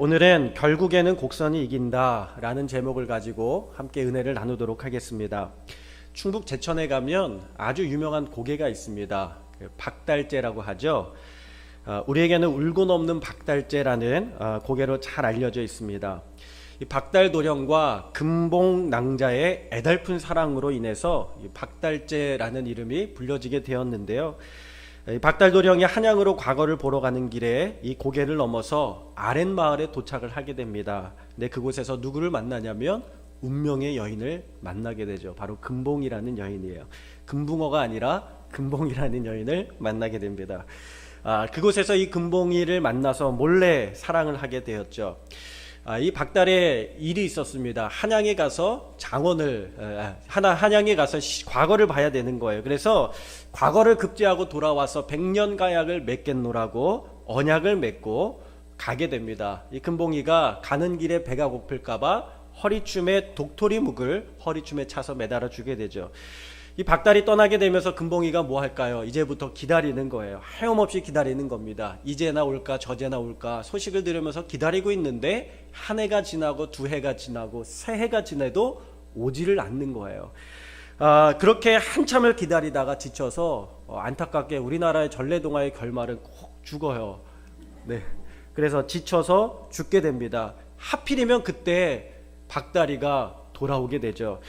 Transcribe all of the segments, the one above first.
오늘은 결국에는 곡선이 이긴다 라는 제목을 가지고 함께 은혜를 나누도록 하겠습니다. 충북 제천에 가면 아주 유명한 고개가 있습니다. 박달재라고 하죠. 우리에게는 울고 넘는 박달재라는 고개로 잘 알려져 있습니다. 이 박달도령과 금봉낭자의 애달픈 사랑으로 인해서 이 박달재라는 이름이 불려지게 되었는데요. 박달도령이 한양으로 과거를 보러 가는 길에 이 고개를 넘어서 아랫마을에 도착을 하게 됩니다. 근데 그곳에서 누구를 만나냐면 운명의 여인을 만나게 되죠. 바로 금봉이라는 여인이에요. 금붕어가 아니라 금봉이라는 여인을 만나게 됩니다. 그곳에서 이 금봉이를 만나서 몰래 사랑을 하게 되었죠. 이 박달의 일이 있었습니다. 한양에 가서 한양에 가서 과거를 봐야 되는 거예요. 그래서 과거를 급제하고 돌아와서 백년가약을 맺겠노라고 언약을 맺고 가게 됩니다. 이 금봉이가 가는 길에 배가 고플까봐 허리춤에 독토리묵을 허리춤에 차서 매달아 주게 되죠. 이 박달이 떠나게 되면서 금봉이가 뭐 할까요? 이제부터 기다리는 거예요. 하염없이 기다리는 겁니다. 이제나 올까 저제나 올까 소식을 들으면서 기다리고 있는데 한 해가 지나고 두 해가 지나고 세 해가 지나도 오지를 않는 거예요. 그렇게 한참을 기다리다가 지쳐서 안타깝게 우리나라의 전래동화의 결말은 꼭 죽어요. 네. 그래서 지쳐서 죽게 됩니다. 하필이면 그때 박달이가 돌아오게 되죠.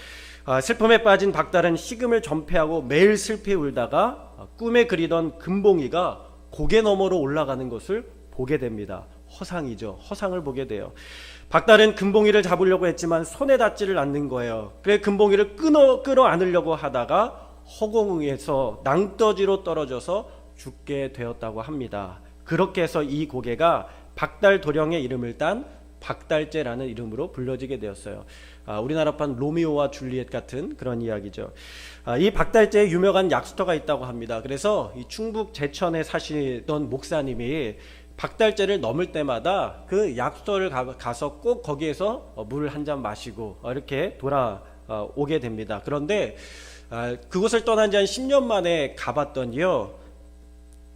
슬픔에 빠진 박달은 식음을 전폐하고 매일 슬피 울다가 꿈에 그리던 금봉이가 고개 너머로 올라가는 것을 보게 됩니다. 허상이죠. 허상을 보게 돼요. 박달은 금봉이를 잡으려고 했지만 손에 닿지를 않는 거예요. 그래 금봉이를 끌어 안으려고 하다가 허공에서 낭떠지로 떨어져서 죽게 되었다고 합니다. 그렇게 해서 이 고개가 박달도령의 이름을 딴 박달재라는 이름으로 불려지게 되었어요. 우리나라판 로미오와 줄리엣 같은 그런 이야기죠. 이 박달재의 유명한 약수터가 있다고 합니다. 그래서 이 충북 제천에 사시던 목사님이 박달재를 넘을 때마다 그 약수터를 가서 꼭 거기에서 물을 한 잔 마시고 이렇게 돌아오게 됩니다. 그런데 그곳을 떠난 지 한 10년 만에 가봤더니요,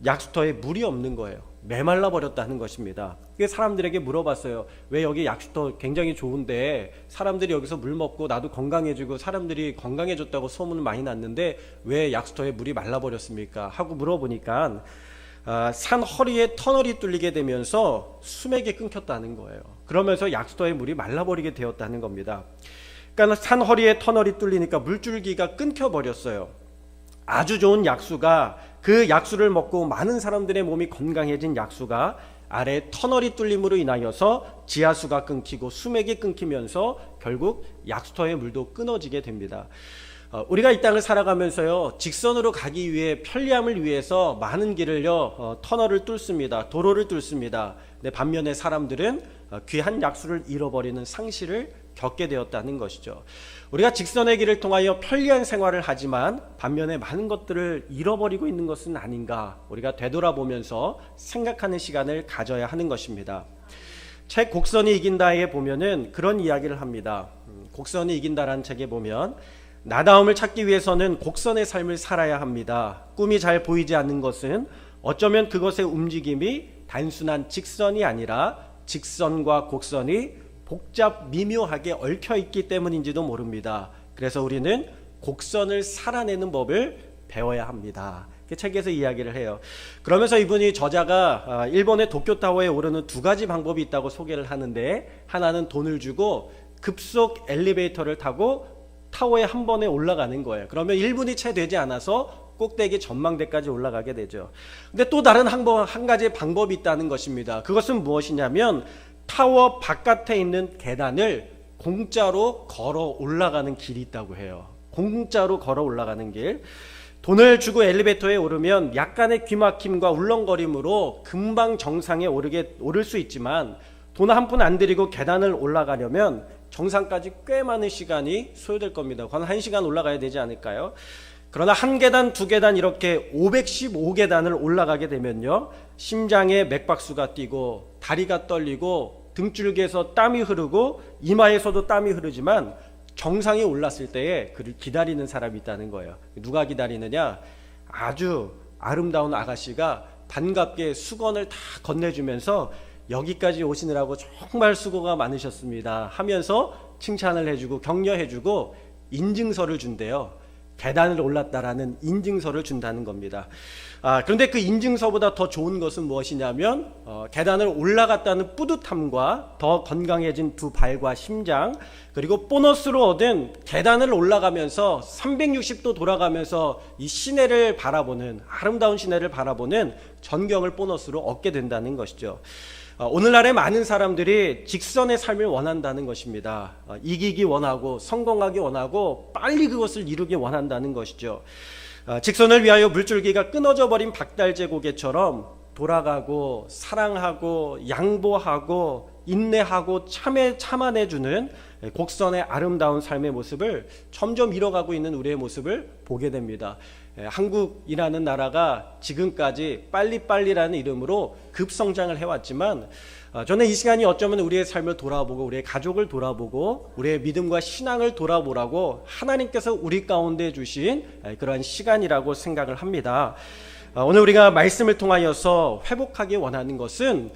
약수터에 물이 없는 거예요. 메말라 버렸다는 것입니다. 사람들에게 물어봤어요. 왜 여기 약수터 굉장히 좋은데 사람들이 여기서 물 먹고 나도 건강해지고 사람들이 건강해졌다고 소문을 많이 났는데 왜 약수터에 물이 말라버렸습니까? 하고 물어보니까 산 허리에 터널이 뚫리게 되면서 수맥이 끊겼다는 거예요. 그러면서 약수터의 물이 말라버리게 되었다는 겁니다. 그러니까 산 허리에 터널이 뚫리니까 물줄기가 끊겨버렸어요. 아주 좋은 약수가, 그 약수를 먹고 많은 사람들의 몸이 건강해진 약수가 아래 터널이 뚫림으로 인하여서 지하수가 끊기고 수맥이 끊기면서 결국 약수터의 물도 끊어지게 됩니다. 우리가 이 땅을 살아가면서요, 직선으로 가기 위해 편리함을 위해서 많은 길을요, 터널을 뚫습니다. 도로를 뚫습니다. 근데 반면에 사람들은 귀한 약수를 잃어버리는 상실을 겪게 되었다는 것이죠. 우리가 직선의 길을 통하여 편리한 생활을 하지만 반면에 많은 것들을 잃어버리고 있는 것은 아닌가, 우리가 되돌아보면서 생각하는 시간을 가져야 하는 것입니다. 책 곡선이 이긴다에 보면은 그런 이야기를 합니다. 곡선이 이긴다라는 책에 보면 나다움을 찾기 위해서는 곡선의 삶을 살아야 합니다. 꿈이 잘 보이지 않는 것은 어쩌면 그것의 움직임이 단순한 직선이 아니라 직선과 곡선이 복잡 미묘하게 얽혀있기 때문인지도 모릅니다. 그래서 우리는 곡선을 살아내는 법을 배워야 합니다. 그 책에서 이야기를 해요. 그러면서 이분이 저자가 일본의 도쿄타워에 오르는 두 가지 방법이 있다고 소개를 하는데, 하나는 돈을 주고 급속 엘리베이터를 타고 타워에 한 번에 올라가는 거예요. 그러면 1분이 채 되지 않아서 꼭대기 전망대까지 올라가게 되죠. 근데 또 다른 한 가지 방법이 있다는 것입니다. 그것은 무엇이냐면 타워 바깥에 있는 계단을 공짜로 걸어 올라가는 길이 있다고 해요. 공짜로 걸어 올라가는 길. 돈을 주고 엘리베이터에 오르면 약간의 귀막힘과 울렁거림으로 금방 정상에 오를 수 있지만, 돈 한 푼 안 들이고 계단을 올라가려면 정상까지 꽤 많은 시간이 소요될 겁니다. 한 1시간 올라가야 되지 않을까요? 그러나 한 계단, 두 계단 이렇게 515계단을 올라가게 되면요, 심장에 맥박수가 뛰고 다리가 떨리고 등줄기에서 땀이 흐르고 이마에서도 땀이 흐르지만 정상에 올랐을 때에 그를 기다리는 사람이 있다는 거예요. 누가 기다리느냐? 아주 아름다운 아가씨가 반갑게 수건을 다 건네주면서 여기까지 오시느라고 정말 수고가 많으셨습니다 하면서 칭찬을 해주고 격려해주고 인증서를 준대요. 계단을 올랐다라는 인증서를 준다는 겁니다. 그런데 그 인증서보다 더 좋은 것은 무엇이냐면 계단을 올라갔다는 뿌듯함과 더 건강해진 두 발과 심장, 그리고 보너스로 얻은 계단을 올라가면서 360도 돌아가면서 이 시내를 바라보는, 아름다운 시내를 바라보는 전경을 보너스로 얻게 된다는 것이죠. 오늘날의 많은 사람들이 직선의 삶을 원한다는 것입니다. 이기기 원하고 성공하기 원하고 빨리 그것을 이루기 원한다는 것이죠. 직선을 위하여 물줄기가 끊어져 버린 박달재 고개처럼 돌아가고 사랑하고 양보하고 인내하고 참아내주는 곡선의 아름다운 삶의 모습을 점점 잃어가고 있는 우리의 모습을 보게 됩니다. 한국이라는 나라가 지금까지 빨리빨리라는 이름으로 급성장을 해왔지만 저는 이 시간이 어쩌면 우리의 삶을 돌아보고 우리의 가족을 돌아보고 우리의 믿음과 신앙을 돌아보라고 하나님께서 우리 가운데 주신 그러한 시간이라고 생각을 합니다. 오늘 우리가 말씀을 통하여서 회복하기 원하는 것은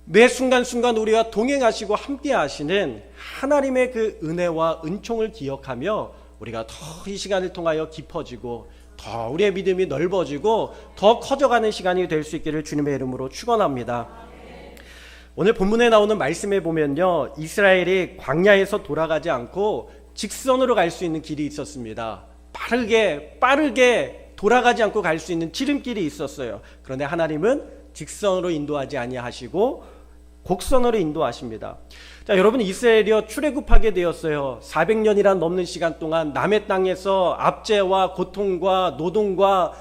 매 순간순간 우리와 동행하시고 함께 하시는 하나님의 그 은혜와 은총을 기억하며 우리가 더 이 시간을 통하여 깊어지고 더 우리의 믿음이 넓어지고 더 커져가는 시간이 될 수 있기를 주님의 이름으로 축원합니다. 오늘 본문에 나오는 말씀에 보면요, 이스라엘이 광야에서 돌아가지 않고 직선으로 갈 수 있는 길이 있었습니다. 빠르게 돌아가지 않고 갈 수 있는 지름길이 있었어요. 그런데 하나님은 직선으로 인도하지 아니하시고 곡선으로 인도하십니다. 자, 여러분, 이스라엘이요 출애굽하게 되었어요. 400년이란 넘는 시간 동안 남의 땅에서 압제와 고통과 노동과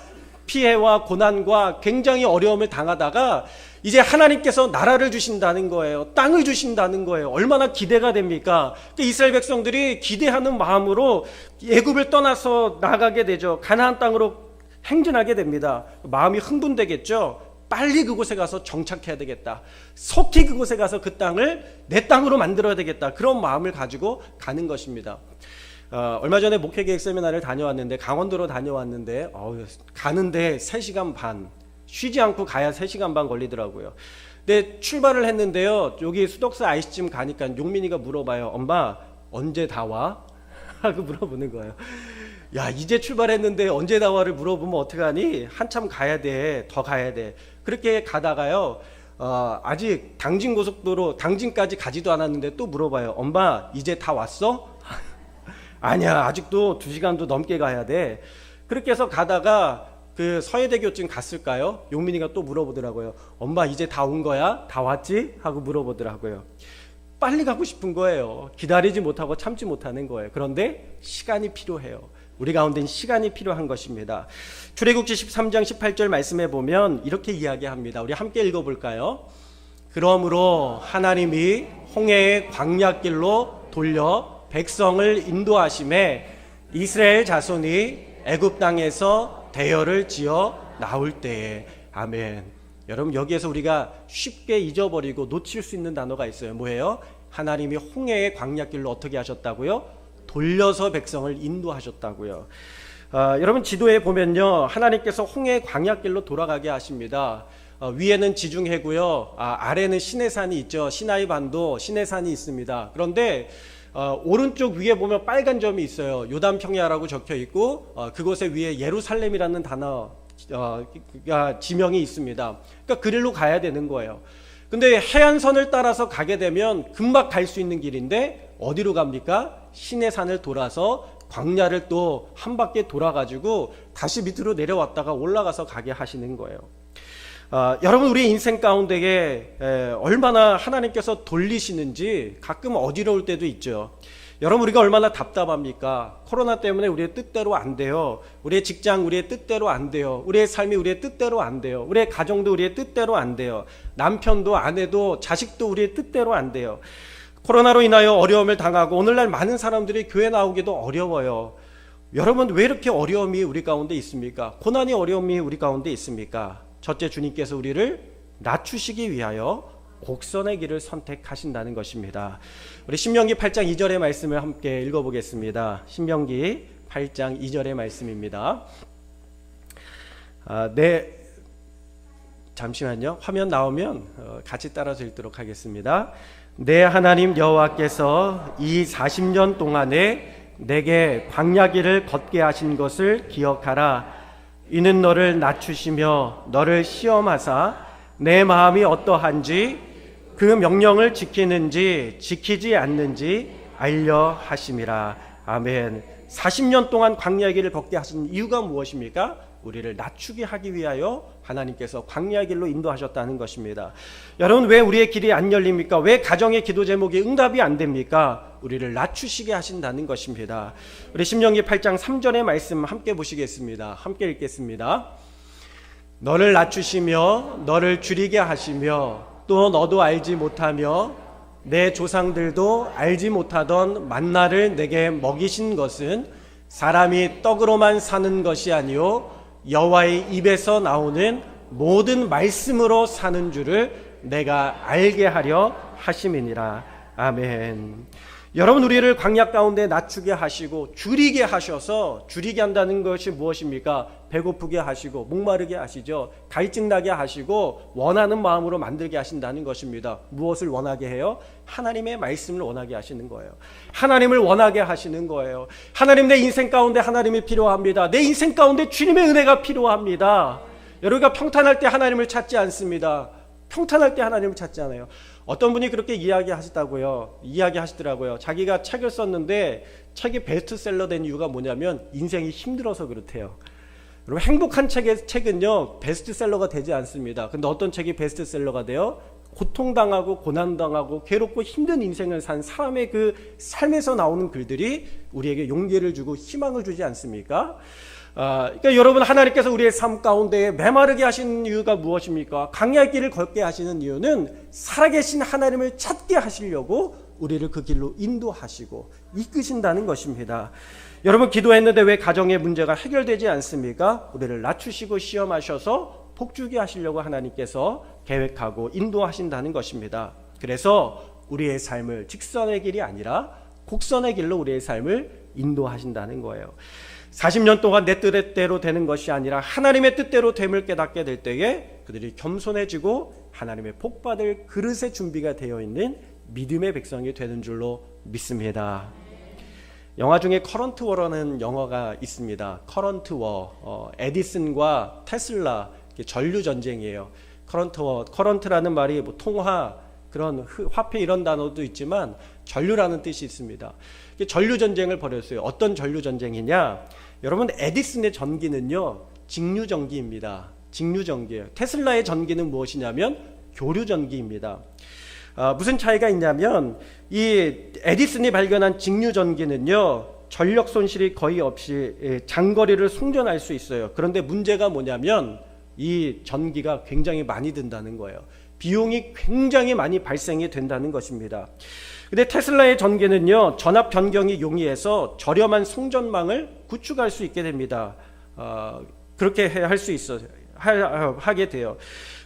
피해와 고난과 굉장히 어려움을 당하다가 이제 하나님께서 나라를 주신다는 거예요. 땅을 주신다는 거예요. 얼마나 기대가 됩니까? 이스라엘 백성들이 기대하는 마음으로 애굽을 떠나서 나가게 되죠. 가나안 땅으로 행진하게 됩니다. 마음이 흥분되겠죠. 빨리 그곳에 가서 정착해야 되겠다. 속히 그곳에 가서 그 땅을 내 땅으로 만들어야 되겠다. 그런 마음을 가지고 가는 것입니다. 얼마 전에 목회계획 세미나를 다녀왔는데, 강원도로 다녀왔는데 가는데 3시간 반, 쉬지 않고 가야 3시간 반 걸리더라고요. 근데 출발을 했는데요, 여기 수덕사 IC쯤 가니까 용민이가 물어봐요. 엄마 언제 다 와? 하고 물어보는 거예요. 야, 이제 출발했는데 언제 다 와를 물어보면 어떡하니? 한참 가야 돼. 더 가야 돼. 그렇게 가다가요, 아직 당진고속도로 당진까지 가지도 않았는데 또 물어봐요. 엄마 이제 다 왔어? 아니야, 아직도 2시간도 넘게 가야 돼. 그렇게 해서 가다가 그 서해대교쯤 갔을까요? 용민이가 또 물어보더라고요. 엄마 이제 다 온 거야? 다 왔지? 하고 물어보더라고요. 빨리 가고 싶은 거예요. 기다리지 못하고 참지 못하는 거예요. 그런데 시간이 필요해요. 우리 가운데는 시간이 필요한 것입니다. 출애굽기 13장 18절 말씀에 보면 이렇게 이야기합니다. 우리 함께 읽어볼까요? 그러므로 하나님이 홍해의 광야길로 돌려 백성을 인도하심에 이스라엘 자손이 애굽 땅에서 대열을 지어 나올 때에. 아멘. 여러분, 여기에서 우리가 쉽게 잊어버리고 놓칠 수 있는 단어가 있어요. 뭐예요? 하나님이 홍해의 광야길로 어떻게 하셨다고요? 돌려서 백성을 인도하셨다고요. 여러분, 지도에 보면요, 하나님께서 홍해의 광야길로 돌아가게 하십니다. 위에는 지중해고요, 아래는 시내산이 있죠. 시나이 반도 시내산이 있습니다. 그런데 오른쪽 위에 보면 빨간 점이 있어요. 요단 평야라고 적혀 있고 그곳에 위에 예루살렘이라는 단어 지명이 있습니다. 그러니까 그 길로 가야 되는 거예요. 근데 해안선을 따라서 가게 되면 금방 갈 수 있는 길인데 어디로 갑니까? 시내산을 돌아서 광야를 또 한 바퀴 돌아가지고 다시 밑으로 내려왔다가 올라가서 가게 하시는 거예요. 여러분, 우리 인생 가운데에 얼마나 하나님께서 돌리시는지 가끔 어지러울 때도 있죠. 여러분, 우리가 얼마나 답답합니까? 코로나 때문에 우리의 뜻대로 안 돼요. 우리의 직장 우리의 뜻대로 안 돼요. 우리의 삶이 우리의 뜻대로 안 돼요. 우리의 가정도 우리의 뜻대로 안 돼요. 남편도 아내도 자식도 우리의 뜻대로 안 돼요. 코로나로 인하여 어려움을 당하고 오늘날 많은 사람들이 교회 나오기도 어려워요. 여러분, 왜 이렇게 어려움이 우리 가운데 있습니까? 고난이 어려움이 우리 가운데 있습니까? 첫째, 주님께서 우리를 낮추시기 위하여 곡선의 길을 선택하신다는 것입니다. 우리 신명기 8장 2절의 말씀을 함께 읽어보겠습니다. 신명기 8장 2절의 말씀입니다. 잠시만요. 화면 나오면 같이 따라서 읽도록 하겠습니다. 내 하나님 여호와께서 이 40년 동안에 내게 광야길을 걷게 하신 것을 기억하라. 이는 너를 낮추시며 너를 시험하사 내 마음이 어떠한지 그 명령을 지키는지 지키지 않는지 알려 하심이라. 아멘. 40년 동안 광야의 길을 걷게 하신 이유가 무엇입니까? 우리를 낮추게 하기 위하여 하나님께서 광야의 길로 인도하셨다는 것입니다. 여러분, 왜 우리의 길이 안 열립니까? 왜 가정의 기도 제목이 응답이 안 됩니까? 우리를 낮추시게 하신다는 것입니다. 우리 신명기 8장 3절의 말씀 함께 보시겠습니다. 함께 읽겠습니다. 너를 낮추시며 너를 줄이게 하시며 또 너도 알지 못하며 내 조상들도 알지 못하던 만나를 내게 먹이신 것은 사람이 떡으로만 사는 것이 아니요 여호와의 입에서 나오는 모든 말씀으로 사는 줄을 내가 알게 하려 하심이니라. 아멘. 여러분, 우리를 광야 가운데 낮추게 하시고 줄이게 하셔서, 줄이게 한다는 것이 무엇입니까? 배고프게 하시고 목마르게 하시죠. 갈증 나게 하시고 원하는 마음으로 만들게 하신다는 것입니다. 무엇을 원하게 해요? 하나님의 말씀을 원하게 하시는 거예요. 하나님을 원하게 하시는 거예요. 하나님, 내 인생 가운데 하나님이 필요합니다. 내 인생 가운데 주님의 은혜가 필요합니다. 여러분가 평탄할 때 하나님을 찾지 않습니다. 평탄할 때 하나님을 찾지 않아요. 어떤 분이 그렇게 이야기하시더라고요. 자기가 책을 썼는데 책이 베스트셀러 된 이유가 뭐냐면 인생이 힘들어서 그렇대요. 여러분, 행복한 책은요 베스트셀러가 되지 않습니다. 근데 어떤 책이 베스트셀러가 돼요? 고통당하고 고난당하고 괴롭고 힘든 인생을 산 사람의 그 삶에서 나오는 글들이 우리에게 용기를 주고 희망을 주지 않습니까? 그러니까 여러분, 하나님께서 우리의 삶 가운데 메마르게 하시는 이유가 무엇입니까? 광야의 길을 걷게 하시는 이유는 살아계신 하나님을 찾게 하시려고 우리를 그 길로 인도하시고 이끄신다는 것입니다. 여러분, 기도했는데 왜 가정의 문제가 해결되지 않습니까? 우리를 낮추시고 시험하셔서 복주게 하시려고 하나님께서 계획하고 인도하신다는 것입니다. 그래서 우리의 삶을 직선의 길이 아니라 곡선의 길로 우리의 삶을 인도하신다는 거예요. 40년 동안 내 뜻대로 되는 것이 아니라 하나님의 뜻대로 됨을 깨닫게 될 때에 그들이 겸손해지고 하나님의 복받을 그릇의 준비가 되어 있는 믿음의 백성이 되는 줄로 믿습니다. 영화 중에 커런트 워라는 영화가 있습니다. 커런트 워, 에디슨과 테슬라 전류 전쟁이에요. 커런트라는 말이 뭐 통화, 그런 화폐 이런 단어도 있지만 전류라는 뜻이 있습니다. 전류 전쟁을 벌였어요. 어떤 전류 전쟁이냐? 여러분, 에디슨의 전기는요 직류 전기입니다. 직류 전기예요. 테슬라의 전기는 무엇이냐면 교류 전기입니다. 무슨 차이가 있냐면 이 에디슨이 발견한 직류 전기는요 전력 손실이 거의 없이 장거리를 송전할 수 있어요. 그런데 문제가 뭐냐면 이 전기가 굉장히 많이 든다는 거예요. 비용이 굉장히 많이 발생이 된다는 것입니다. 근데 테슬라의 전기는요 전압 변경이 용이해서 저렴한 송전망을 구축할 수 있게 됩니다. 그렇게 할 수 있어요. 하게 돼요.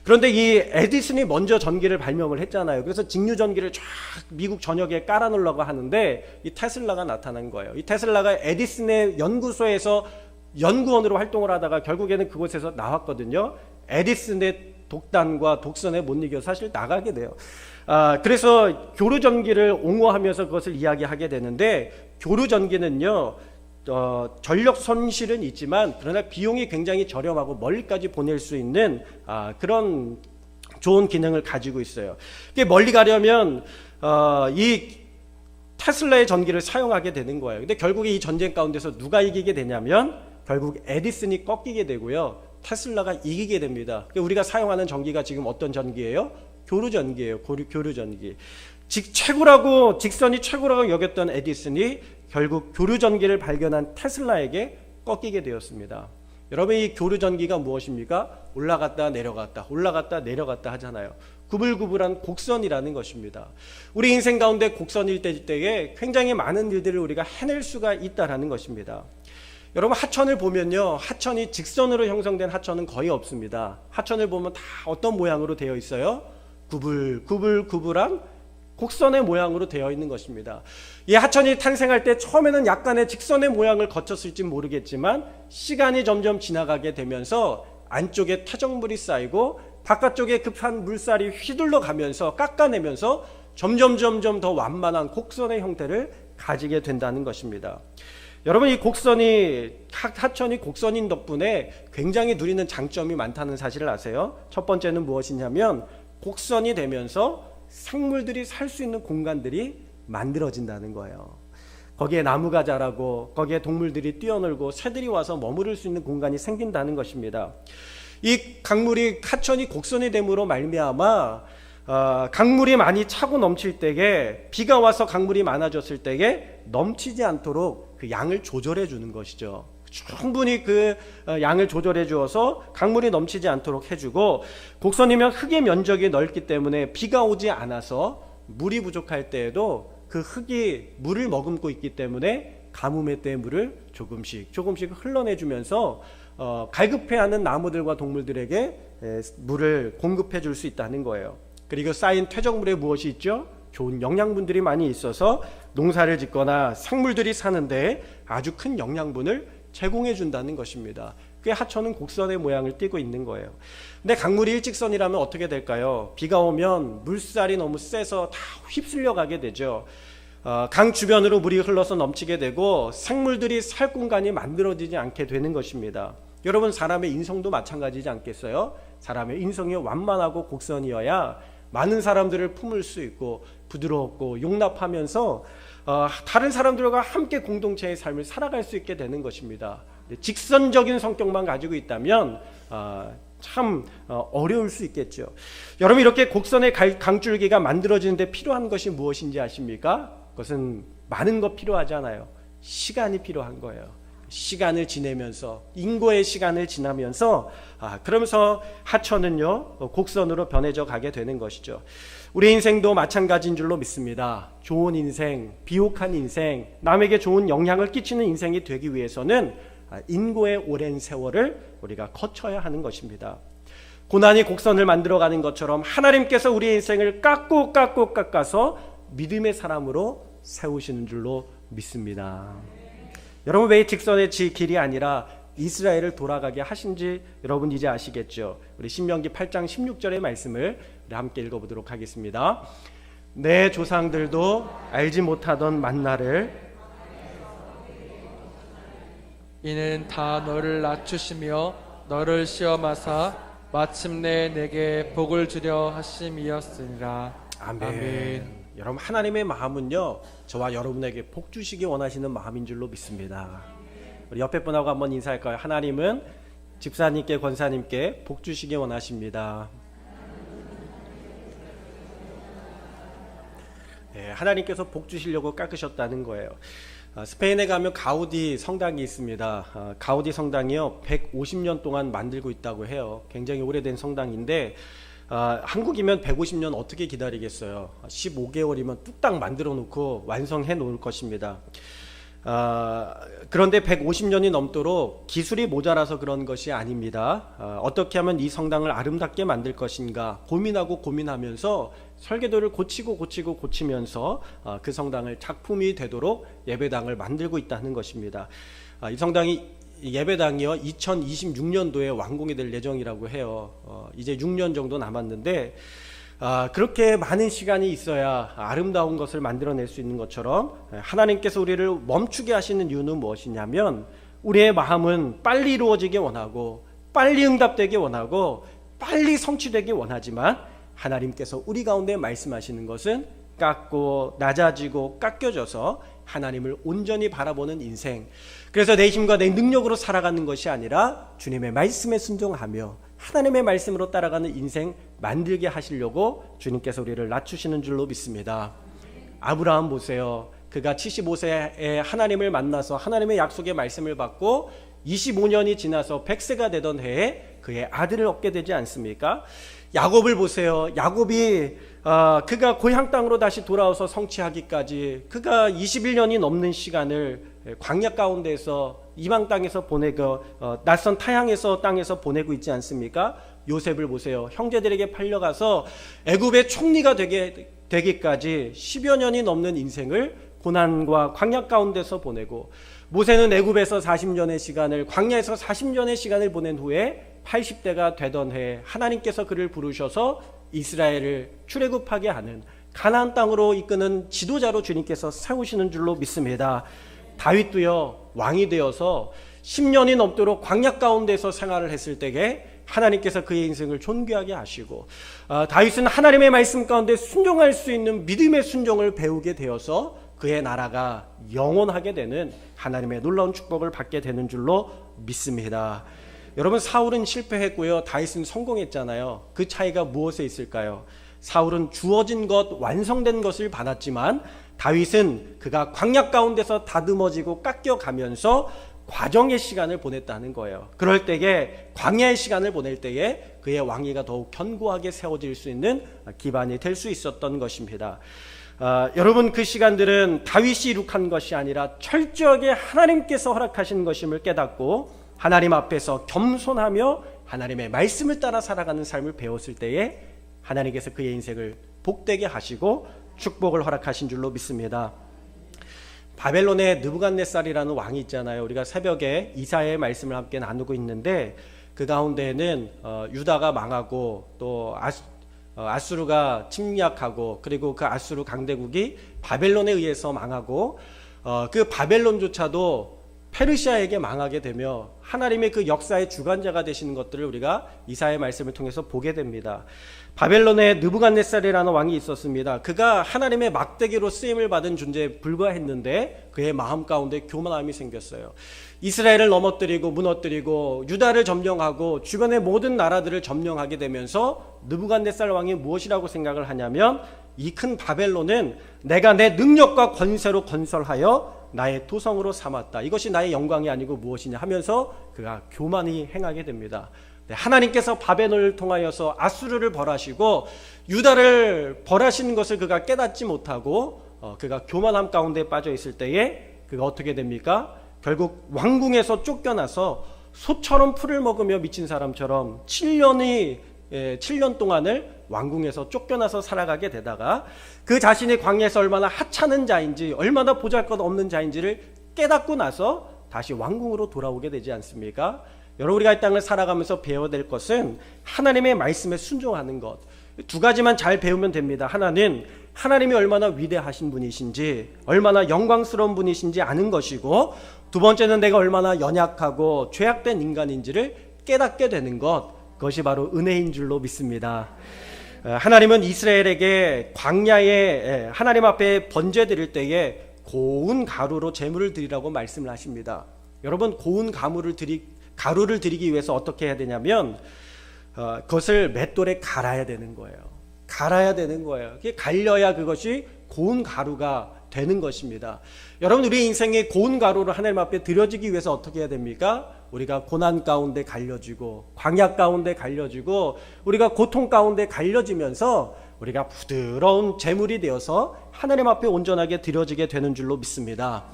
그런데 이 에디슨이 먼저 전기를 발명을 했잖아요. 그래서 직류 전기를 쫙 미국 전역에 깔아놓으려고 하는데 이 테슬라가 나타난 거예요. 이 테슬라가 에디슨의 연구소에서 연구원으로 활동을 하다가 결국에는 그곳에서 나왔거든요. 에디슨의 독단과 독선에 못 이겨 사실 나가게 돼요. 그래서 교류전기를 옹호하면서 그것을 이야기하게 되는데, 교류전기는요 전력 손실은 있지만 그러나 비용이 굉장히 저렴하고 멀리까지 보낼 수 있는 그런 좋은 기능을 가지고 있어요. 멀리 가려면 이 테슬라의 전기를 사용하게 되는 거예요. 근데 결국에 이 전쟁 가운데서 누가 이기게 되냐면 결국 에디슨이 꺾이게 되고요 테슬라가 이기게 됩니다. 우리가 사용하는 전기가 지금 어떤 전기예요? 교류전기예요. 교류전기. 직선이 최고라고 여겼던 에디슨이 결국 교류전기를 발견한 테슬라에게 꺾이게 되었습니다. 여러분, 이 교류전기가 무엇입니까? 올라갔다 내려갔다 올라갔다 내려갔다 하잖아요. 구불구불한 곡선이라는 것입니다. 우리 인생 가운데 곡선일 때에 굉장히 많은 일들을 우리가 해낼 수가 있다라는 것입니다. 여러분, 하천을 보면요 하천이 직선으로 형성된 하천은 거의 없습니다. 하천을 보면 다 어떤 모양으로 되어 있어요? 구불구불한 곡선의 모양으로 되어 있는 것입니다. 이 하천이 탄생할 때 처음에는 약간의 직선의 모양을 거쳤을지 모르겠지만 시간이 점점 지나가게 되면서 안쪽에 타정물이 쌓이고 바깥쪽에 급한 물살이 휘둘러 가면서 깎아내면서 점점 더 완만한 곡선의 형태를 가지게 된다는 것입니다. 여러분, 이 곡선이 하천이 곡선인 덕분에 굉장히 누리는 장점이 많다는 사실을 아세요? 첫 번째는 무엇이냐면 곡선이 되면서 생물들이 살 수 있는 공간들이 만들어진다는 거예요. 거기에 나무가 자라고 거기에 동물들이 뛰어놀고 새들이 와서 머무를 수 있는 공간이 생긴다는 것입니다. 이 강물이 하천이 곡선이 됨으로 말미암아 강물이 많이 차고 넘칠 때에 비가 와서 강물이 많아졌을 때에 넘치지 않도록 그 양을 조절해 주는 것이죠. 충분히 그 양을 조절해 주어서 강물이 넘치지 않도록 해주고, 곡선이면 흙의 면적이 넓기 때문에 비가 오지 않아서 물이 부족할 때에도 그 흙이 물을 머금고 있기 때문에 가뭄의 때 물을 조금씩 흘러내주면서 갈급해하는 나무들과 동물들에게 물을 공급해 줄 수 있다는 거예요. 그리고 쌓인 퇴적물에 무엇이 있죠? 좋은 영양분들이 많이 있어서 농사를 짓거나 생물들이 사는데 아주 큰 영양분을 제공해 준다는 것입니다. 그게 하천은 곡선의 모양을 띠고 있는 거예요. 근데 강물이 일직선이라면 어떻게 될까요? 비가 오면 물살이 너무 세서 다 휩쓸려 가게 되죠. 강 주변으로 물이 흘러서 넘치게 되고 생물들이 살 공간이 만들어지지 않게 되는 것입니다. 여러분, 사람의 인성도 마찬가지지 않겠어요? 사람의 인성이 완만하고 곡선이어야 많은 사람들을 품을 수 있고 부드럽고 용납하면서 다른 사람들과 함께 공동체의 삶을 살아갈 수 있게 되는 것입니다. 직선적인 성격만 가지고 있다면 참 어려울 수 있겠죠. 여러분, 이렇게 곡선의 강줄기가 만들어지는데 필요한 것이 무엇인지 아십니까? 그것은 많은 것 필요하지 않아요. 시간이 필요한 거예요. 시간을 지내면서, 인고의 시간을 지나면서 그러면서 하천은요 곡선으로 변해져 가게 되는 것이죠. 우리 인생도 마찬가지인 줄로 믿습니다. 좋은 인생, 비옥한 인생, 남에게 좋은 영향을 끼치는 인생이 되기 위해서는 인고의 오랜 세월을 우리가 거쳐야 하는 것입니다. 고난이 곡선을 만들어가는 것처럼 하나님께서 우리의 인생을 깎아서 믿음의 사람으로 세우시는 줄로 믿습니다. 여러분, 왜 직선의 길이 아니라 이스라엘을 돌아가게 하신지 여러분 이제 아시겠죠? 우리 신명기 8장 16절의 말씀을 우리 함께 읽어보도록 하겠습니다. 내 조상들도 알지 못하던 만나를 이는 다 너를 낮추시며 너를 시험하사 마침내 내게 복을 주려 하심이었으니라. 아멘. 여러분, 하나님의 마음은요 저와 여러분에게 복 주시기 원하시는 마음인 줄로 믿습니다. 우리 옆에 분하고 한번 인사할까요? 하나님은 집사님께, 권사님께 복 주시기 원하십니다. 네, 하나님께서 복 주시려고 깎으셨다는 거예요. 스페인에 가면 가우디 성당이 있습니다. 가우디 성당이요 150년 동안 만들고 있다고 해요. 굉장히 오래된 성당인데 한국이면 150년 어떻게 기다리겠어요. 15개월이면 뚝딱 만들어 놓고 완성해 놓을 것입니다. 그런데 150년이 넘도록 기술이 모자라서 그런 것이 아닙니다. 어떻게 하면 이 성당을 아름답게 만들 것인가 고민하면서 설계도를 고치면서 그 성당을 작품이 되도록 예배당을 만들고 있다는 것입니다. 이 성당이 예배당이요 2026년도에 완공이 될 예정이라고 해요. 이제 6년 정도 남았는데 그렇게 많은 시간이 있어야 아름다운 것을 만들어낼 수 있는 것처럼 하나님께서 우리를 멈추게 하시는 이유는 무엇이냐면 우리의 마음은 빨리 이루어지기 원하고 빨리 응답되기 원하고 빨리 성취되기 원하지만 하나님께서 우리 가운데 말씀하시는 것은 깎고 낮아지고 깎여져서 하나님을 온전히 바라보는 인생, 그래서 내 힘과 내 능력으로 살아가는 것이 아니라 주님의 말씀에 순종하며 하나님의 말씀으로 따라가는 인생 만들게 하시려고 주님께서 우리를 낮추시는 줄로 믿습니다. 아브라함 보세요. 그가 75세에 하나님을 만나서 하나님의 약속의 말씀을 받고 25년이 지나서 100세가 되던 해에 그의 아들을 얻게 되지 않습니까? 야곱을 보세요. 야곱이 그가 고향 땅으로 다시 돌아와서 성취하기까지 그가 21년이 넘는 시간을 광야 가운데서 이방 땅에서 보내고 낯선 타향에서 땅에서 보내고 있지 않습니까? 요셉을 보세요. 형제들에게 팔려가서 애굽의 총리가 되기까지 10여 년이 넘는 인생을 고난과 광야 가운데서 보내고, 모세는 애굽에서 40년의 시간을, 광야에서 40년의 시간을 보낸 후에 80대가 되던 해에 하나님께서 그를 부르셔서 이스라엘을 출애굽하게 하는 가나안 땅으로 이끄는 지도자로 주님께서 세우시는 줄로 믿습니다. 다윗도요, 왕이 되어서 10년이 넘도록 광야 가운데서 생활을 했을 때에 하나님께서 그의 인생을 존귀하게 하시고, 다윗은 하나님의 말씀 가운데 순종할 수 있는 믿음의 순종을 배우게 되어서 그의 나라가 영원하게 되는 하나님의 놀라운 축복을 받게 되는 줄로 믿습니다. 여러분, 사울은 실패했고요, 다윗은 성공했잖아요. 그 차이가 무엇에 있을까요? 사울은 주어진 것, 완성된 것을 받았지만 다윗은 그가 광야 가운데서 다듬어지고 깎여가면서 과정의 시간을 보냈다는 거예요. 그럴 때에, 광야의 시간을 보낼 때에 그의 왕위가 더욱 견고하게 세워질 수 있는 기반이 될 수 있었던 것입니다. 여러분, 그 시간들은 다윗이 이룩한 것이 아니라 철저하게 하나님께서 허락하신 것임을 깨닫고 하나님 앞에서 겸손하며 하나님의 말씀을 따라 살아가는 삶을 배웠을 때에 하나님께서 그의 인생을 복되게 하시고 축복을 허락하신 줄로 믿습니다. 바벨론의 느부갓네살이라는 왕이 있잖아요. 우리가 새벽에 이사야의 말씀을 함께 나누고 있는데, 그 가운데에는 유다가 망하고 또 아수르가 침략하고, 그리고 그 아수르 강대국이 바벨론에 의해서 망하고, 그 바벨론조차도 페르시아에게 망하게 되며 하나님의 그 역사의 주관자가 되시는 것들을 우리가 이사야의 말씀을 통해서 보게 됩니다. 바벨론에 느부갓네살이라는 왕이 있었습니다. 그가 하나님의 막대기로 쓰임을 받은 존재에 불과했는데 그의 마음 가운데 교만함이 생겼어요. 이스라엘을 넘어뜨리고 무너뜨리고 유다를 점령하고 주변의 모든 나라들을 점령하게 되면서 느부갓네살 왕이 무엇이라고 생각을 하냐면, 이 큰 바벨론은 내가 내 능력과 권세로 건설하여 나의 도성으로 삼았다. 이것이 나의 영광이 아니고 무엇이냐 하면서 그가 교만히 행하게 됩니다. 하나님께서 바벨론을 통하여서 아수르를 벌하시고 유다를 벌하시는 것을 그가 깨닫지 못하고 그가 교만함 가운데 빠져 있을 때에 그가 어떻게 됩니까? 결국 왕궁에서 쫓겨나서 소처럼 풀을 먹으며 미친 사람처럼 7년 동안을 왕궁에서 쫓겨나서 살아가게 되다가 그 자신이 광야에서 얼마나 하찮은 자인지, 얼마나 보잘것없는 자인지를 깨닫고 나서 다시 왕궁으로 돌아오게 되지 않습니까? 여러분, 우리가 이 땅을 살아가면서 배워야 될 것은 하나님의 말씀에 순종하는 것, 두 가지만 잘 배우면 됩니다. 하나는 하나님이 얼마나 위대하신 분이신지, 얼마나 영광스러운 분이신지 아는 것이고, 두 번째는 내가 얼마나 연약하고 죄악된 인간인지를 깨닫게 되는 것, 그것이 바로 은혜인 줄로 믿습니다. 하나님은 이스라엘에게 광야에 하나님 앞에 번제 드릴 때에 고운 가루로 제물을 드리라고 말씀을 하십니다. 여러분, 고운 가루를 드리기 위해서 어떻게 해야 되냐면 그것을 맷돌에 갈아야 되는 거예요. 갈아야 되는 거예요. 그게 갈려야 그것이 고운 가루가 되는 것입니다. 여러분, 우리 인생의 고운 가루를 하나님 앞에 드려지기 위해서 어떻게 해야 됩니까? 우리가 고난 가운데 갈려지고 광야 가운데 갈려지고 우리가 고통 가운데 갈려지면서 우리가 부드러운 제물이 되어서 하나님 앞에 온전하게 드려지게 되는 줄로 믿습니다.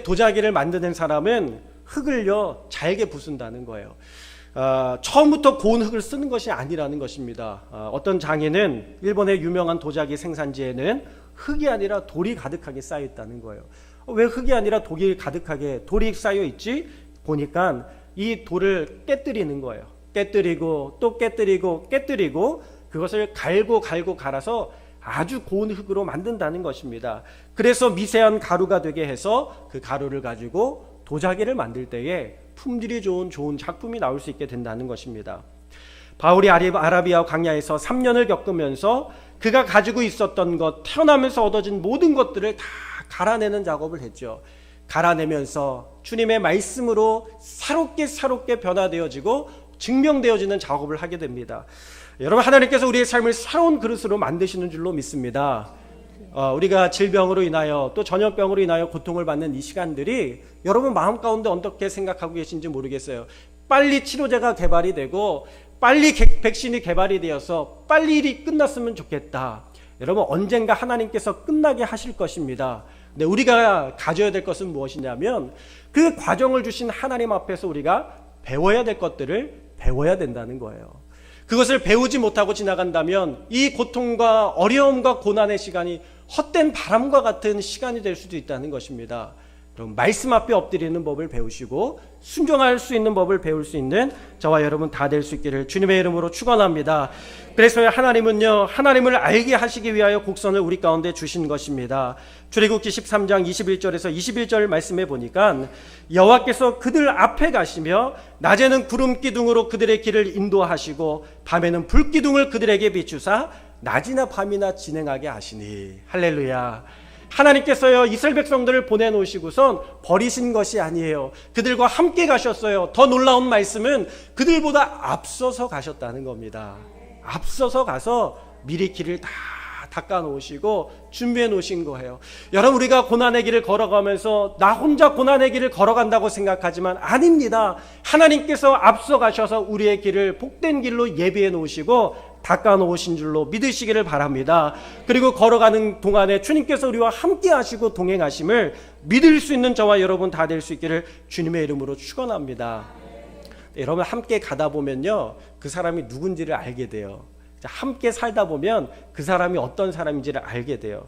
도자기를 만드는 사람은 흙을요 잘게 부순다는 거예요. 처음부터 고운 흙을 쓰는 것이 아니라는 것입니다. 어떤 장인은 일본의 유명한 도자기 생산지에는 흙이 아니라 돌이 가득하게 쌓여 있다는 거예요. 왜 흙이 아니라 돌이 가득하게 돌이 쌓여 있지? 보니까 이 돌을 깨뜨리는 거예요. 깨뜨리고 또 깨뜨리고 그것을 갈고 갈아서 아주 고운 흙으로 만든다는 것입니다. 그래서 미세한 가루가 되게 해서 그 가루를 가지고 도자기를 만들 때에 품질이 좋은 작품이 나올 수 있게 된다는 것입니다. 바울이 아라비아 광야에서 3년을 겪으면서 그가 가지고 있었던 것, 태어나면서 얻어진 모든 것들을 다 갈아내는 작업을 했죠. 갈아내면서 주님의 말씀으로 새롭게 변화되어지고 증명되어지는 작업을 하게 됩니다. 여러분, 하나님께서 우리의 삶을 새로운 그릇으로 만드시는 줄로 믿습니다. 우리가 질병으로 인하여 또 전염병으로 인하여 고통을 받는 이 시간들이 여러분 마음 가운데 어떻게 생각하고 계신지 모르겠어요. 빨리 치료제가 개발이 되고 빨리 백신이 개발이 되어서 빨리 일이 끝났으면 좋겠다. 여러분, 언젠가 하나님께서 끝나게 하실 것입니다. 근데 우리가 가져야 될 것은 무엇이냐면 그 과정을 주신 하나님 앞에서 우리가 배워야 될 것들을 배워야 된다는 거예요. 그것을 배우지 못하고 지나간다면 이 고통과 어려움과 고난의 시간이 헛된 바람과 같은 시간이 될 수도 있다는 것입니다. 그럼 말씀 앞에 엎드리는 법을 배우시고 순종할 수 있는 법을 배울 수 있는 저와 여러분 다 될 수 있기를 주님의 이름으로 축원합니다. 그래서 하나님은요, 하나님을 알게 하시기 위하여 곡선을 우리 가운데 주신 것입니다. 출애굽기 13장 21절에서 21절 말씀해 보니까 여호와께서 그들 앞에 가시며 낮에는 구름 기둥으로 그들의 길을 인도하시고 밤에는 불 기둥을 그들에게 비추사 낮이나 밤이나 진행하게 하시니. 할렐루야. 하나님께서요, 이스라엘 백성들을 보내놓으시고선 버리신 것이 아니에요. 그들과 함께 가셨어요. 더 놀라운 말씀은 그들보다 앞서서 가셨다는 겁니다. 앞서서 가서 미리 길을 다 닦아 놓으시고 준비해 놓으신 거예요. 여러분, 우리가 고난의 길을 걸어가면서 나 혼자 고난의 길을 걸어간다고 생각하지만 아닙니다. 하나님께서 앞서 가셔서 우리의 길을 복된 길로 예비해 놓으시고 닦아 놓으신 줄로 믿으시기를 바랍니다. 그리고 걸어가는 동안에 주님께서 우리와 함께 하시고 동행하심을 믿을 수 있는 저와 여러분 다 될 수 있기를 주님의 이름으로 축원합니다. 여러분, 함께 가다 보면요, 그 사람이 누군지를 알게 돼요. 함께 살다 보면 그 사람이 어떤 사람인지를 알게 돼요.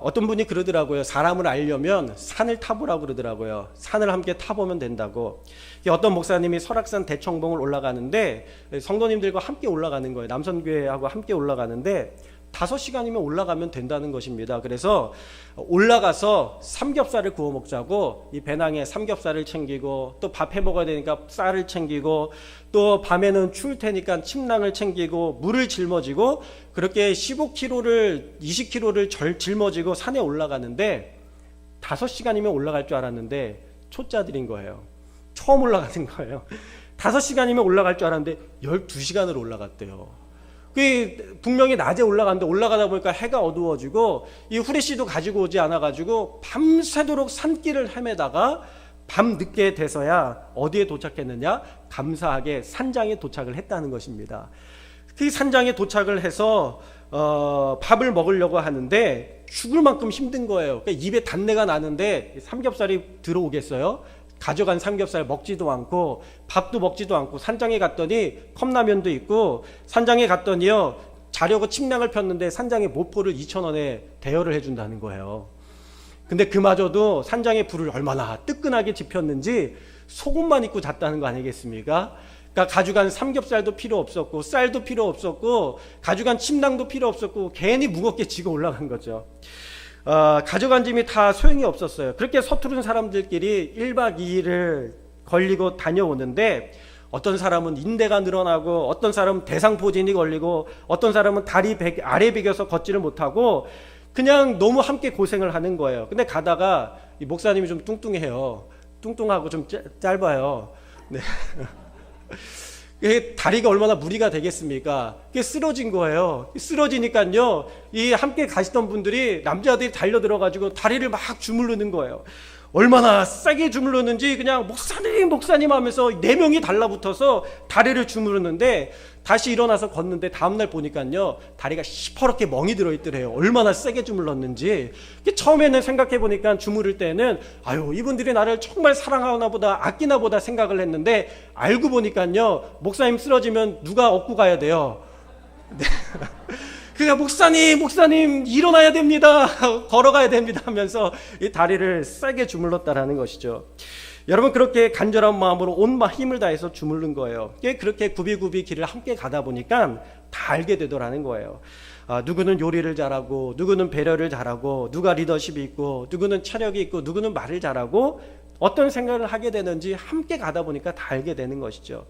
어떤 분이 그러더라고요. 사람을 알려면 산을 타보라고 그러더라고요. 산을 함께 타보면 된다고. 어떤 목사님이 설악산 대청봉을 올라가는데 성도님들과 함께 올라가는 거예요. 남선교회하고 함께 올라가는데 5시간이면 올라가면 된다는 것입니다. 그래서 올라가서 삼겹살을 구워 먹자고 이 배낭에 삼겹살을 챙기고 또 밥 해 먹어야 되니까 쌀을 챙기고 또 밤에는 추울 테니까 침낭을 챙기고 물을 짊어지고 그렇게 15km를 20km를 짊어지고 산에 올라가는데 5시간이면 올라갈 줄 알았는데 초짜들인 거예요. 처음 올라가는 거예요. 5시간이면 올라갈 줄 알았는데 12시간을 올라갔대요. 분명히 낮에 올라갔는데 올라가다 보니까 해가 어두워지고 이 후레쉬도 가지고 오지 않아가지고 밤새도록 산길을 헤매다가 밤 늦게 돼서야 어디에 도착했느냐? 감사하게 산장에 도착을 했다는 것입니다. 그 산장에 도착을 해서 밥을 먹으려고 하는데 죽을 만큼 힘든 거예요. 그러니까 입에 단내가 나는데 삼겹살이 들어오겠어요? 가져간 삼겹살 먹지도 않고 밥도 먹지도 않고 산장에 갔더니 컵라면도 있고 산장에 갔더니요, 자려고 침낭을 폈는데 산장에 모포를 2,000원에 대여를 해준다는 거예요. 근데 그마저도 산장에 불을 얼마나 뜨끈하게 지폈는지 속옷만 입고 잤다는 거 아니겠습니까? 그러니까 가져간 삼겹살도 필요 없었고 쌀도 필요 없었고 가져간 침낭도 필요 없었고 괜히 무겁게 지고 올라간 거죠. 가져간 짐이 다 소용이 없었어요. 그렇게 서투른 사람들끼리 1박 2일을 걸리고 다녀오는데 어떤 사람은 인대가 늘어나고 어떤 사람은 대상포진이 걸리고 어떤 사람은 다리 아래 베겨서 걷지를 못하고 그냥 너무 함께 고생을 하는 거예요. 근데 가다가 이 목사님이 좀 뚱뚱해요. 뚱뚱하고 좀 짧아요. 네. 다리가 얼마나 무리가 되겠습니까? 그게 쓰러진 거예요. 쓰러지니까요, 이 함께 가시던 분들이 남자들이 달려들어가지고 다리를 막 주물르는 거예요. 얼마나 세게 주물렀는지 그냥 목사님 하면서 4명이 달라붙어서 다리를 주무르는데 다시 일어나서 걷는데 다음날 보니까요, 다리가 시퍼렇게 멍이 들어있더래요. 얼마나 세게 주물렀는지. 처음에는 생각해보니까 주무를 때는 아유, 이분들이 나를 정말 사랑하나 보다 아끼나 보다 생각을 했는데 알고 보니까요, 목사님 쓰러지면 누가 업고 가야 돼요. 네. 그러니까 목사님 일어나야 됩니다. 걸어가야 됩니다 하면서 이 다리를 세게 주물렀다라는 것이죠. 여러분, 그렇게 간절한 마음으로 온 힘을 다해서 주물른 거예요. 그렇게 굽이굽이 길을 함께 가다 보니까 다 알게 되더라는 거예요. 누구는 요리를 잘하고 누구는 배려를 잘하고 누가 리더십이 있고 누구는 체력이 있고 누구는 말을 잘하고 어떤 생각을 하게 되는지 함께 가다 보니까 다 알게 되는 것이죠.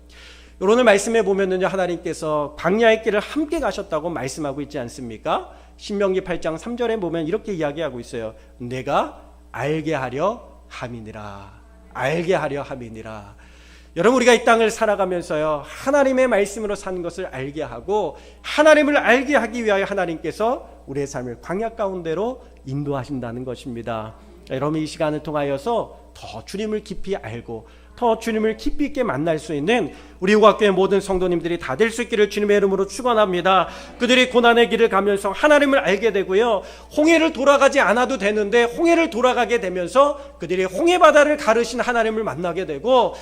오늘 말씀에 보면은요, 하나님께서 광야의 길을 함께 가셨다고 말씀하고 있지 않습니까? 신명기 8장 3절에 보면 이렇게 이야기하고 있어요. 내가 알게 하려 함이니라. 알게 하려 함이니라. 여러분, 우리가 이 땅을 살아가면서요, 하나님의 말씀으로 사는 것을 알게 하고 하나님을 알게 하기 위하여 하나님께서 우리의 삶을 광야 가운데로 인도하신다는 것입니다. 여러분, 이 시간을 통하여서 더 주님을 깊이 알고 더 주님을 깊이 있게 만날 수 있는 우리 후각교회 모든 성도님들이 다 될 수 있기를 주님의 이름으로 축원합니다. 그들이 고난의 길을 가면서 하나님을 알게 되고요, 홍해를 돌아가지 않아도 되는데 홍해를 돌아가게 되면서 그들이 홍해바다를 가르신 하나님을 만나게 되고,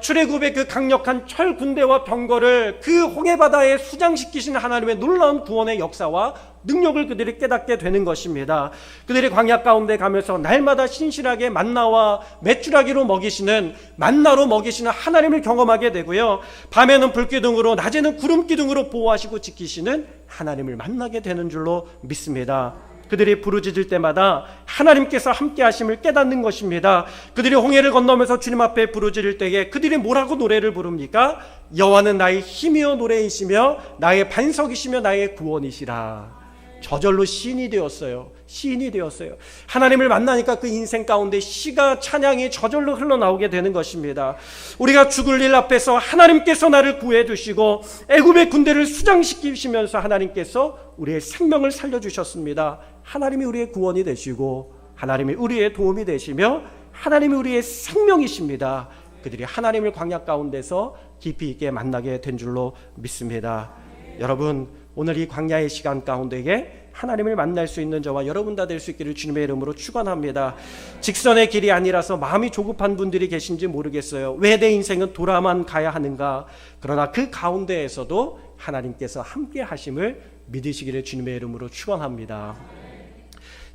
출애굽의 그 강력한 철 군대와 병거를 그 홍해바다에 수장시키신 하나님의 놀라운 구원의 역사와 능력을 그들이 깨닫게 되는 것입니다. 그들이 광야 가운데 가면서 날마다 신실하게 만나와 메추라기로 먹이시는, 만나로 먹이시는 하나님을 경험하게 되고요, 밤에는 불기둥으로 낮에는 구름기둥으로 보호하시고 지키시는 하나님을 만나게 되는 줄로 믿습니다. 그들이 부르짖을 때마다 하나님께서 함께 하심을 깨닫는 것입니다. 그들이 홍해를 건너면서 주님 앞에 부르짖을 때에 그들이 뭐라고 노래를 부릅니까? 여호와는 나의 힘이요 노래이시며 나의 반석이시며 나의 구원이시라. 저절로 시인이 되었어요. 시인이 되었어요. 하나님을 만나니까 그 인생 가운데 시가, 찬양이 저절로 흘러나오게 되는 것입니다. 우리가 죽을 일 앞에서 하나님께서 나를 구해 주시고 애굽의 군대를 수장시키시면서 하나님께서 우리의 생명을 살려주셨습니다. 하나님이 우리의 구원이 되시고 하나님이 우리의 도움이 되시며 하나님이 우리의 생명이십니다. 그들이 하나님을 광야 가운데서 깊이 있게 만나게 된 줄로 믿습니다. 여러분, 오늘 이 광야의 시간 가운데에 하나님을 만날 수 있는 저와 여러분 다 될 수 있기를 주님의 이름으로 축원합니다. 직선의 길이 아니라서 마음이 조급한 분들이 계신지 모르겠어요. 왜 내 인생은 돌아만 가야 하는가? 그러나 그 가운데에서도 하나님께서 함께 하심을 믿으시기를 주님의 이름으로 축원합니다.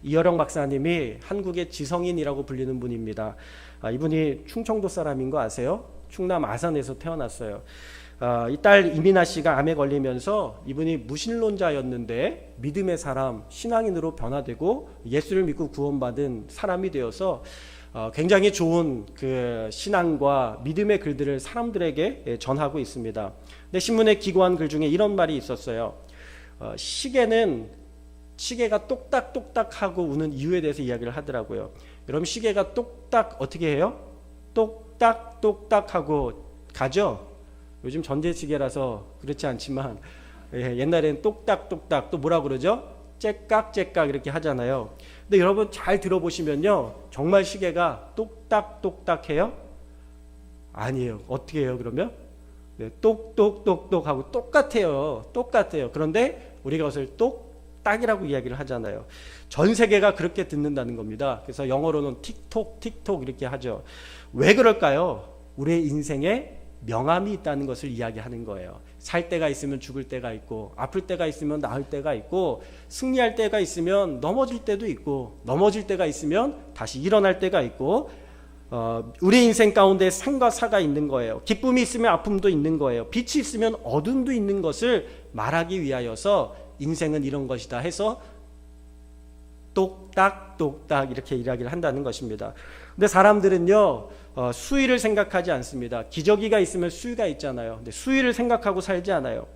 이여령 박사님이 한국의 지성인이라고 불리는 분입니다. 이분이 충청도 사람인 거 아세요? 충남 아산에서 태어났어요. 이 딸 이민아 씨가 암에 걸리면서 이분이 무신론자였는데 믿음의 사람, 신앙인으로 변화되고 예수를 믿고 구원받은 사람이 되어서 굉장히 좋은 그 신앙과 믿음의 글들을 사람들에게 전하고 있습니다. 근데 신문에 기고한 글 중에 이런 말이 있었어요. 시계가 똑딱똑딱하고 우는 이유에 대해서 이야기를 하더라고요. 여러분, 시계가 똑딱 어떻게 해요? 똑딱똑딱하고 가죠? 요즘 전자시계라서 그렇지 않지만 옛날에는 똑딱똑딱, 또 뭐라 그러죠? 째깍째깍 이렇게 하잖아요. 근데 여러분 잘 들어보시면요, 정말 시계가 똑딱똑딱해요? 아니에요. 어떻게 해요 그러면? 똑똑똑똑 하고 똑같아요. 그런데 우리가 그것을 똑딱이라고 이야기를 하잖아요. 전 세계가 그렇게 듣는다는 겁니다. 그래서 영어로는 틱톡 이렇게 하죠. 왜 그럴까요? 우리의 인생에 명암이 있다는 것을 이야기하는 거예요. 살 때가 있으면 죽을 때가 있고, 아플 때가 있으면 나을 때가 있고, 승리할 때가 있으면 넘어질 때도 있고, 넘어질 때가 있으면 다시 일어날 때가 있고, 우리 인생 가운데 상과 사가 있는 거예요. 기쁨이 있으면 아픔도 있는 거예요. 빛이 있으면 어둠도 있는 것을 말하기 위하여서 인생은 이런 것이다 해서 똑딱똑딱 이렇게 이야기를 한다는 것입니다. 근데 사람들은요, 수위를 생각하지 않습니다. 기저귀가 있으면 수위가 있잖아요. 근데 수위를 생각하고 살지 않아요.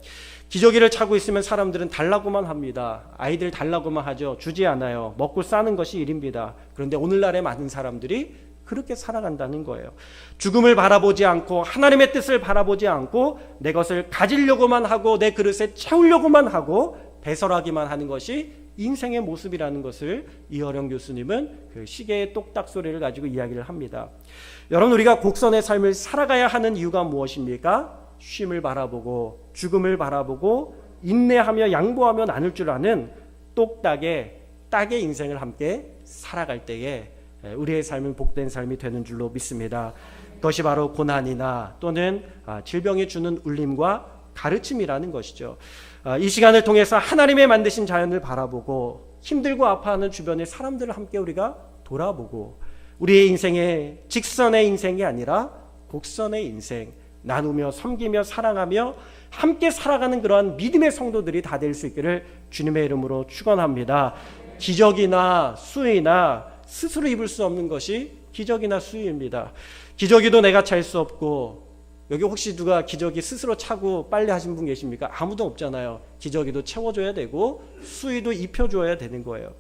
기저귀를 차고 있으면 사람들은 달라고만 합니다. 아이들 달라고만 하죠. 주지 않아요. 먹고 싸는 것이 일입니다. 그런데 오늘날의 많은 사람들이 그렇게 살아간다는 거예요. 죽음을 바라보지 않고 하나님의 뜻을 바라보지 않고 내 것을 가지려고만 하고 내 그릇에 채우려고만 하고 배설하기만 하는 것이 인생의 모습이라는 것을 이어령 교수님은 그 시계의 똑딱 소리를 가지고 이야기를 합니다. 여러분, 우리가 곡선의 삶을 살아가야 하는 이유가 무엇입니까? 쉼을 바라보고 죽음을 바라보고 인내하며 양보하며 나눌 줄 아는 딱의 인생을 함께 살아갈 때에 우리의 삶은 복된 삶이 되는 줄로 믿습니다. 그것이 바로 고난이나 또는 질병이 주는 울림과 가르침이라는 것이죠. 이 시간을 통해서 하나님의 만드신 자연을 바라보고 힘들고 아파하는 주변의 사람들을 함께 우리가 돌아보고 우리의 인생의 직선의 인생이 아니라 곡선의 인생, 나누며 섬기며 사랑하며 함께 살아가는 그러한 믿음의 성도들이 다 될 수 있기를 주님의 이름으로 축원합니다. 기저귀나 수의나 스스로 입을 수 없는 것이 기저귀나 수의입니다. 기저귀도 내가 찰 수 없고, 여기 혹시 누가 기저귀 스스로 차고 빨래 하신 분 계십니까? 아무도 없잖아요. 기저귀도 채워줘야 되고 수의도 입혀줘야 되는 거예요.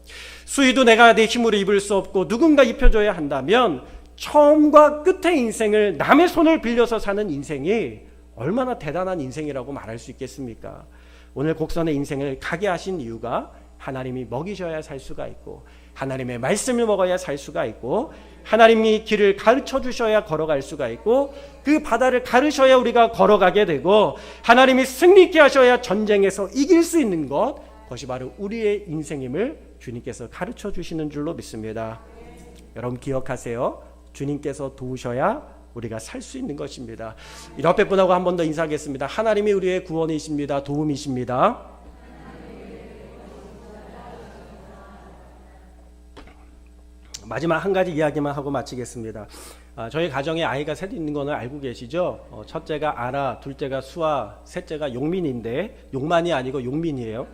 수의도 내가 내 힘으로 입을 수 없고 누군가 입혀줘야 한다면 처음과 끝의 인생을 남의 손을 빌려서 사는 인생이 얼마나 대단한 인생이라고 말할 수 있겠습니까? 오늘 곡선의 인생을 가게 하신 이유가 하나님이 먹이셔야 살 수가 있고, 하나님의 말씀을 먹어야 살 수가 있고, 하나님이 길을 가르쳐 주셔야 걸어갈 수가 있고, 그 바다를 가르셔야 우리가 걸어가게 되고, 하나님이 승리케 하셔야 전쟁에서 이길 수 있는 것, 그것이 바로 우리의 인생임을 주님께서 가르쳐 주시는 줄로 믿습니다. 여러분 기억하세요. 주님께서 도우셔야 우리가 살 수 있는 것입니다. 이 옆에 분하고 한 번 더 인사하겠습니다. 하나님이 우리의 구원이십니다. 도움이십니다. 마지막 한 가지 이야기만 하고 마치겠습니다. 저희 가정에 아이가 셋 있는 거는 알고 계시죠? 첫째가 아라, 둘째가 수아, 셋째가 용민인데, 용만이 아니고 용민이에요.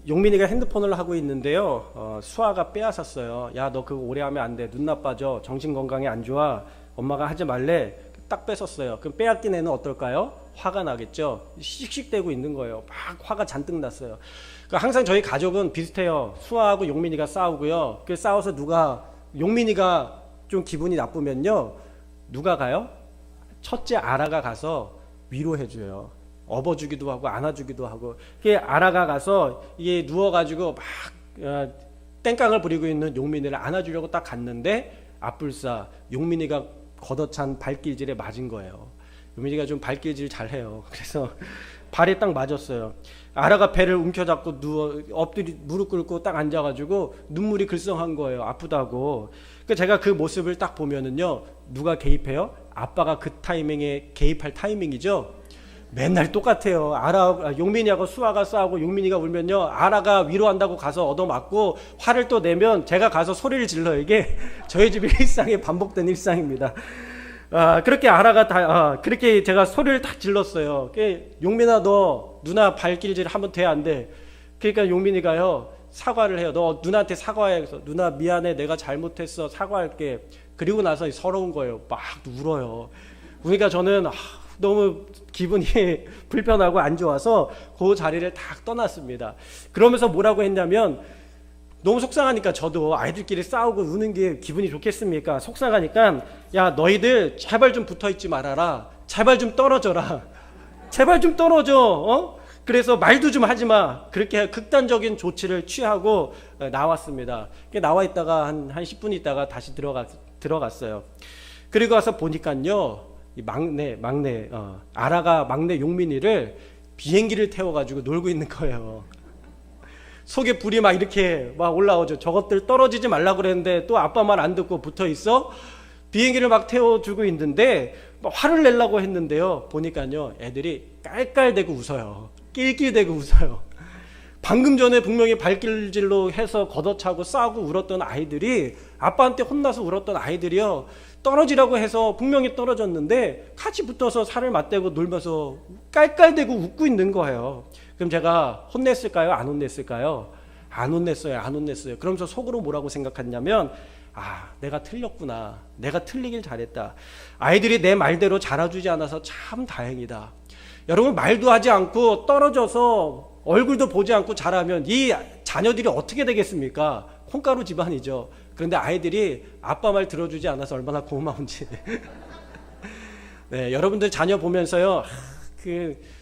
용민이가 핸드폰을 하고 있는데요. 수아가 빼앗았어요. 야, 너 그거 오래 하면 안 돼. 눈 나빠져. 정신 건강에 안 좋아. 엄마가 하지 말래. 딱 뺏었어요. 그럼 빼앗긴 애는 어떨까요? 화가 나겠죠. 씩씩대고 있는 거예요. 막 화가 잔뜩 났어요. 그러니까 항상 저희 가족은 비슷해요. 수아하고 용민이가 싸우고요. 그 싸워서 용민이가 좀 기분이 나쁘면요, 누가 가요? 첫째 아라가 가서 위로해줘요. 업어주기도 하고 안아주기도 하고. 그게 아라가 가서 이게 누워가지고 막 땡깡을 부리고 있는 용민이를 안아주려고 딱 갔는데, 앞불사 용민이가 걷어찬 발길질에 맞은 거예요. 용민이가 좀 발길질 잘해요. 그래서 발에 딱 맞았어요. 아라가 배를 움켜잡고 무릎 꿇고 딱 앉아가지고 눈물이 글썽한 거예요. 아프다고. 제가 그 모습을 딱 보면은요, 누가 개입해요? 아빠가 그 타이밍에 개입할 타이밍이죠. 맨날 똑같아요. 용민이하고 수아가 싸우고 용민이가 울면요, 아라가 위로한다고 가서 얻어맞고 화를 또 내면 제가 가서 소리를 질러요. 이게 저희 집의 일상에 반복된 일상입니다. 그렇게 아라가 그렇게 제가 소리를 딱 질렀어요. 용민아, 너 누나 발길질 하면 돼, 안 돼? 그러니까 용민이가요, 사과를 해요. 너 누나한테 사과해. 그래서 누나 미안해, 내가 잘못했어, 사과할게. 그리고 나서 서러운 거예요. 막 울어요. 그러니까 저는 너무 기분이 불편하고 안 좋아서 그 자리를 딱 떠났습니다. 그러면서 뭐라고 했냐면, 너무 속상하니까 저도 아이들끼리 싸우고 우는 게 기분이 좋겠습니까? 속상하니까, 야, 너희들 제발 좀 붙어있지 말아라. 제발 좀 떨어져라. 제발 좀 떨어져. 그래서 말도 좀 하지 마. 그렇게 극단적인 조치를 취하고 나왔습니다. 나와 있다가 한 10분 있다가 다시 들어갔어요. 그리고 와서 보니까요, 이 아라가 막내 용민이를 비행기를 태워가지고 놀고 있는 거예요. 속에 불이 막 이렇게 막 올라오죠. 저것들 떨어지지 말라고 그랬는데 또 아빠 말 안 듣고 붙어 있어. 비행기를 막 태워주고 있는데 막 화를 내려고 했는데요, 보니까요, 애들이 깔깔대고 웃어요. 낄낄대고 웃어요. 방금 전에 분명히 발길질로 해서 걷어차고 싸우고 울었던 아이들이, 아빠한테 혼나서 울었던 아이들이요, 떨어지라고 해서 분명히 떨어졌는데 같이 붙어서 살을 맞대고 놀면서 깔깔대고 웃고 있는 거예요. 그럼 제가 혼냈을까요? 안 혼냈을까요? 안 혼냈어요. 안 혼냈어요. 그러면서 속으로 뭐라고 생각했냐면, 내가 틀렸구나. 내가 틀리길 잘했다. 아이들이 내 말대로 자라주지 않아서 참 다행이다. 여러분, 말도 하지 않고 떨어져서 얼굴도 보지 않고 자라면 이 자녀들이 어떻게 되겠습니까? 콩가루 집안이죠. 그런데 아이들이 아빠 말 들어주지 않아서 얼마나 고마운지. 네, 여러분들 자녀 보면서요,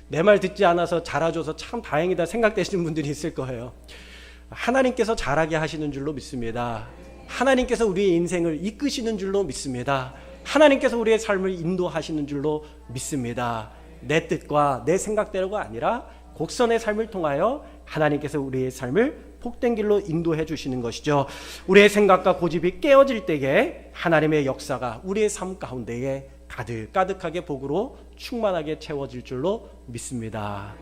내 말 듣지 않아서 자라줘서 참 다행이다 생각되시는 분들이 있을 거예요. 하나님께서 자라게 하시는 줄로 믿습니다. 하나님께서 우리의 인생을 이끄시는 줄로 믿습니다. 하나님께서 우리의 삶을 인도하시는 줄로 믿습니다. 내 뜻과 내 생각대로가 아니라 곡선의 삶을 통하여 하나님께서 우리의 삶을 복된 길로 인도해 주시는 것이죠. 우리의 생각과 고집이 깨어질 때에 하나님의 역사가 우리의 삶 가운데에 가득가득하게 복으로 충만하게 채워질 줄로 믿습니다.